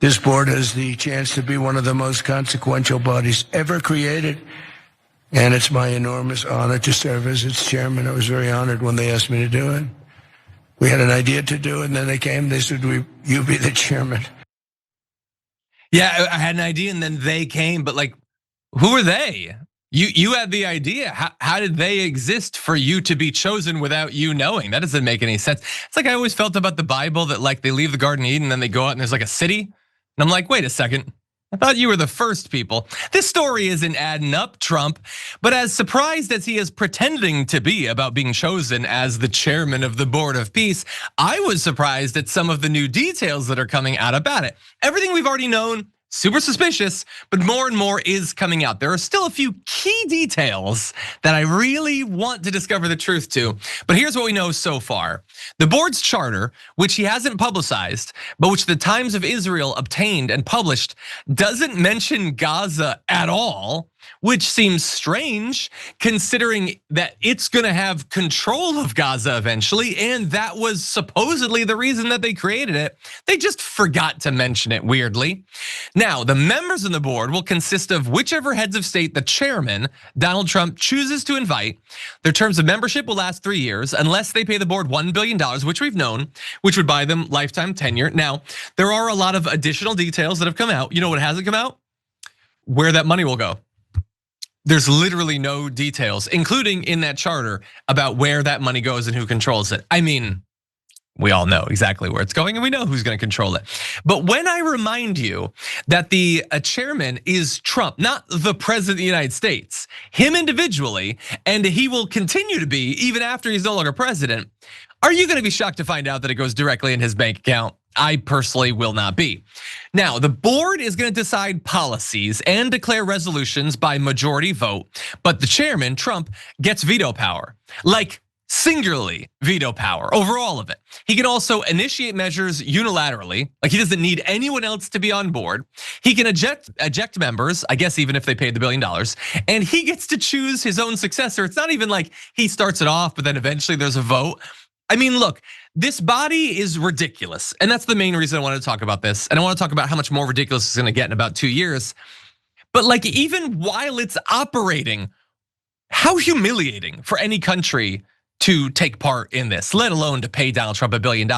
This board has the chance to be one of the most consequential bodies ever created. And it's my enormous honor to serve as its chairman. I was very honored when they asked me to do it. We had an idea to do it, and then they came, they said, you be the chairman. Yeah, I had an idea and then they came, but like, who are they? You had the idea. How did they exist for you to be chosen without you knowing? That doesn't make any sense. It's like I always felt about the Bible that like they leave the Garden of Eden and then they go out and there's like a city. And I'm like, wait a second. I thought you were the first people. This story isn't adding up, Trump. But as surprised as he is pretending to be about being chosen as the chairman of the Board of Peace, I was surprised at some of the new details that are coming out about it. Everything we've already known, super suspicious, but more and more is coming out. There are still a few key details that I really want to discover the truth to, but here's what we know so far. The board's charter, which he hasn't publicized, but which the Times of Israel obtained and published, doesn't mention Gaza at all, which seems strange considering that it's gonna have control of Gaza eventually, and that was supposedly the reason that they created it. They just forgot to mention it, weirdly. Now, the members of the board will consist of whichever heads of state the chairman, Donald Trump, chooses to invite. Their terms of membership will last 3 years unless they pay the board $1 billion, which we've known, which would buy them lifetime tenure. Now, there are a lot of additional details that have come out. You know what hasn't come out? Where that money will go. There's literally no details, including in that charter, about where that money goes and who controls it. I mean, we all know exactly where it's going and we know who's gonna control it. But when I remind you that the chairman is Trump, not the president of the United States, him individually, and he will continue to be even after he's no longer president, are you gonna be shocked to find out that it goes directly in his bank account? I personally will not be. Now, the board is gonna decide policies and declare resolutions by majority vote, but the chairman, Trump, gets veto power, like singularly veto power over all of it. He can also initiate measures unilaterally, like he doesn't need anyone else to be on board. He can eject members, I guess even if they paid the $1 billion, and he gets to choose his own successor. It's not even like he starts it off, but then eventually there's a vote. I mean, look, this body is ridiculous. And that's the main reason I wanted to talk about this. And I want to talk about how much more ridiculous it's gonna get in about 2 years. But like, even while it's operating, how humiliating for any country to take part in this, let alone to pay Donald Trump $1 billion.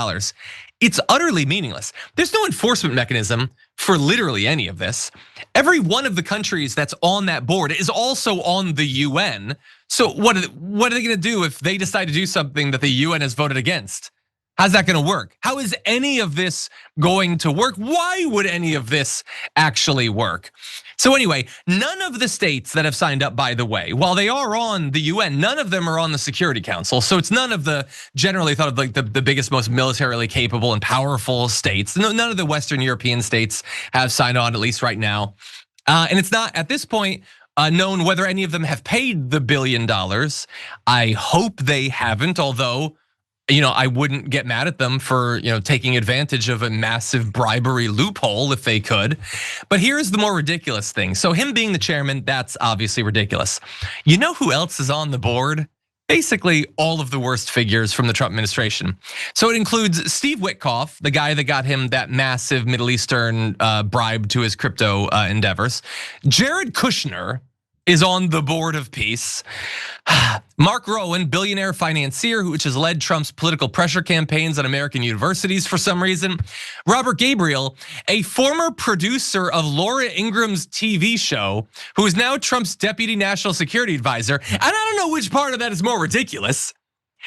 It's utterly meaningless. There's no enforcement mechanism for literally any of this. Every one of the countries that's on that board is also on the UN. So what are they gonna do if they decide to do something that the UN has voted against? How's that gonna work? How is any of this going to work? Why would any of this actually work? So anyway, none of the states that have signed up, by the way, while they are on the UN, none of them are on the Security Council. So it's none of the generally thought of like the biggest, most militarily capable and powerful states. None of the Western European states have signed on, at least right now. And it's not at this point known whether any of them have paid the $1 billion. I hope they haven't, although I wouldn't get mad at them for taking advantage of a massive bribery loophole if they could. But here's the more ridiculous thing. So him being the chairman, that's obviously ridiculous. You know who else is on the board? Basically all of the worst figures from the Trump administration. So it includes Steve Witkoff, the guy that got him that massive Middle Eastern bribe to his crypto endeavors. Jared Kushner is on the Board of Peace. Mark Rowan, billionaire financier, which has led Trump's political pressure campaigns on American universities for some reason. Robert Gabriel, a former producer of Laura Ingram's TV show, who is now Trump's deputy national security advisor. And I don't know which part of that is more ridiculous.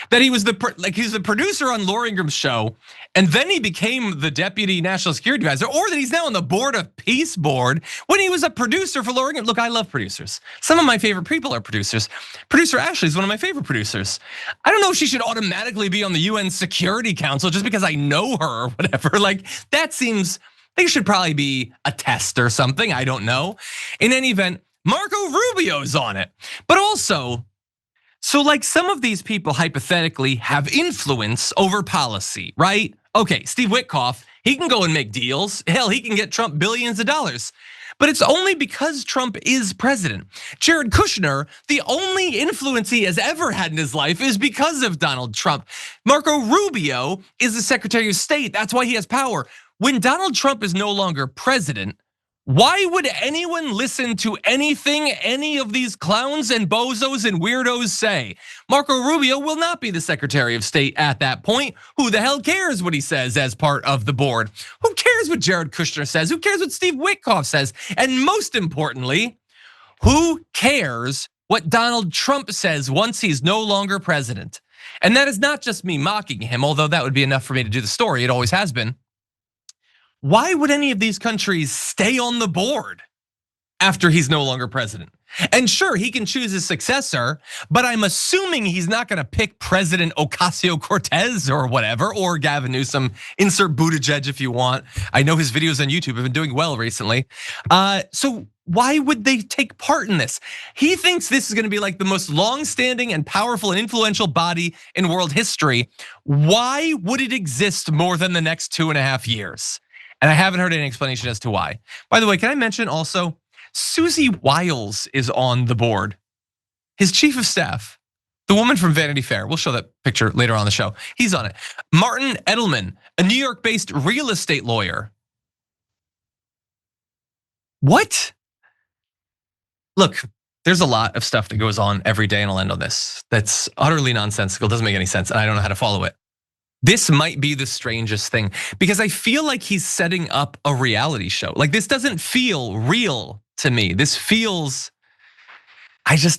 That he's the producer on Laura Ingram's show, and then he became the deputy national security advisor, or that he's now on the Board of Peace board when he was a producer for Laura Ingram. Look, I love producers. Some of my favorite people are producers. Producer Ashley is one of my favorite producers. I don't know if she should automatically be on the UN Security Council just because I know her or whatever. Like, that seems, they should probably be a test or something, I don't know. In any event, Marco Rubio's on it, but also, so like some of these people hypothetically have influence over policy, right? Okay, Steve Witkoff, he can go and make deals. Hell, he can get Trump billions of dollars. But it's only because Trump is president. Jared Kushner, the only influence he has ever had in his life is because of Donald Trump. Marco Rubio is the Secretary of State. That's why he has power. when Donald Trump is no longer president, why would anyone listen to anything any of these clowns and bozos and weirdos say? Marco Rubio will not be the Secretary of State at that point. Who the hell cares what he says as part of the board? Who cares what Jared Kushner says? Who cares what Steve Witkoff says? And most importantly, who cares what Donald Trump says once he's no longer president? And that is not just me mocking him, although that would be enough for me to do the story. It always has been. Why would any of these countries stay on the board after he's no longer president? And sure, he can choose his successor, but I'm assuming he's not gonna pick President Ocasio-Cortez or whatever, or Gavin Newsom, insert Buttigieg if you want. I know his videos on YouTube have been doing well recently. So why would they take part in this? He thinks this is gonna be like the most long-standing and powerful and influential body in world history. Why would it exist more than the next 2.5 years? And I haven't heard any explanation as to why. By the way, can I mention also, Susie Wiles is on the board. His chief of staff, the woman from Vanity Fair. We'll show that picture later on the show. He's on it. Martin Edelman, a New York-based real estate lawyer. What? Look, there's a lot of stuff that goes on every day, and I'll end on this. That's utterly nonsensical, doesn't make any sense, and I don't know how to follow it. This might be the strangest thing because I feel like he's setting up a reality show. Like this doesn't feel real to me. This feels, and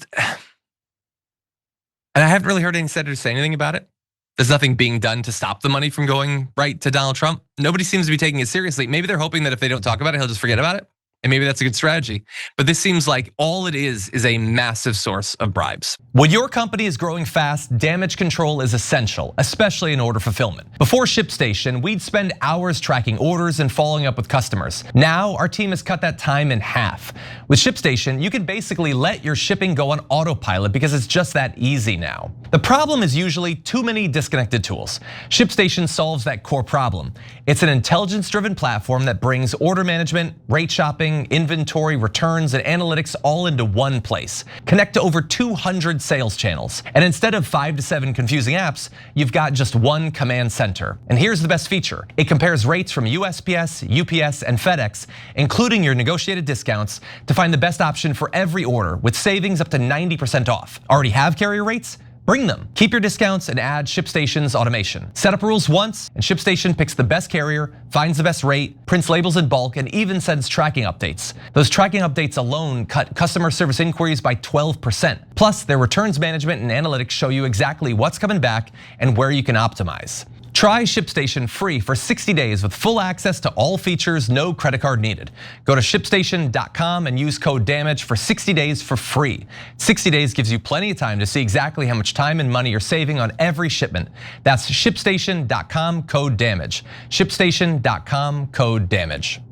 I haven't really heard any senators say anything about it. There's nothing being done to stop the money from going right to Donald Trump. Nobody seems to be taking it seriously. Maybe they're hoping that if they don't talk about it, he'll just forget about it. And maybe that's a good strategy. But this seems like all it is a massive source of bribes. When your company is growing fast, damage control is essential, especially in order fulfillment. Before ShipStation, we'd spend hours tracking orders and following up with customers. Now, our team has cut that time in half. With ShipStation, you can basically let your shipping go on autopilot because it's just that easy now. The problem is usually too many disconnected tools. ShipStation solves that core problem. It's an intelligence-driven platform that brings order management, rate shopping, inventory, returns, and analytics all into one place. Connect to over 200 sales channels. And instead of 5 to 7 confusing apps, you've got just one command center. And here's the best feature. It compares rates from USPS, UPS, and FedEx, including your negotiated discounts, to find the best option for every order with savings up to 90% off. Already have carrier rates? Bring them. Keep your discounts and add ShipStation's automation. Set up rules once and ShipStation picks the best carrier, finds the best rate, prints labels in bulk, and even sends tracking updates. Those tracking updates alone cut customer service inquiries by 12%. Plus, their returns management and analytics show you exactly what's coming back and where you can optimize. Try ShipStation free for 60 days with full access to all features, no credit card needed. Go to ShipStation.com and use code DAMAGE for 60 days for free. 60 days gives you plenty of time to see exactly how much time and money you're saving on every shipment. That's ShipStation.com, code DAMAGE. ShipStation.com, code DAMAGE.